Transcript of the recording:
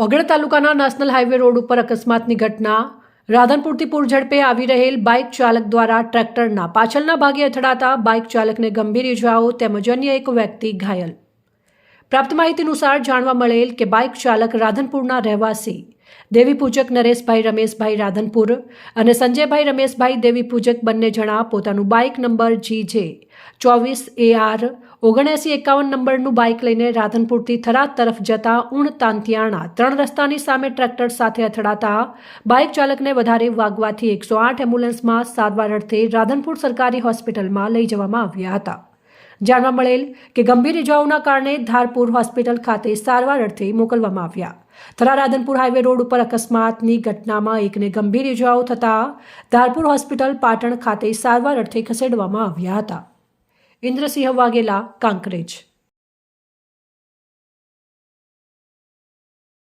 ઓગળ તાલુકાના national highway road ઉપર અકસ્માતની ઘટના। રાધનપુરથી પૂર ઝડપે આવી રહેલ બાઇક ચાલક દ્વારા ટ્રેક્ટરના પાછળના ભાગે અથડાતા બાઇક ચાલકને ગંભીર ઇજાઓ તેમજ અન્ય એક વ્યક્તિ ઘાયલ। પ્રાપ્ત માહિતી અનુસાર જાણવા મળેલ કે બાઇક ચાલક રાધનપુરના રહેવાસી દેવી પૂજક નરેશભાઈ રમેશભાઈ રાધનપુર અને સંજયભાઈ રમેશભાઈ દેવી પૂજક બંને જણા પોતાનું બાઇક નંબર GJ 24AR 7951 નંબરનું બાઇક લઈને રાધનપુરથી થરાદ તરફ જતા ઉણ તાંતિયાણા 3 રસ્તાની સામે ટ્રેક્ટર સાથે અથડાતા બાઇક ચાલકને વધારે વાગવાથી 108 એમ્બ્યુલન્સમાં સારવાર અર્થે રાધનપુર સરકારી હોસ્પિટલમાં લઈ જવામાં આવ્યા હતા। જાણવા મળેલ કે ગંભીર ઇજાઓના કારણે ધારપુર હોસ્પિટલ ખાતે સારવાર અર્થે મોકલવામાં આવ્યા। થરા રાધનપુર હાઈવે રોડ ઉપર અકસ્માતની ઘટનામાં એકને ગંભીર ઇજાઓ થતા ધારપુર હોસ્પિટલ પાટણ ખાતે સારવાર અર્થે ખસેડવામાં આવ્યા હતા। ઇન્દ્રસિંહ વાઘેલા, કાંકરેજ।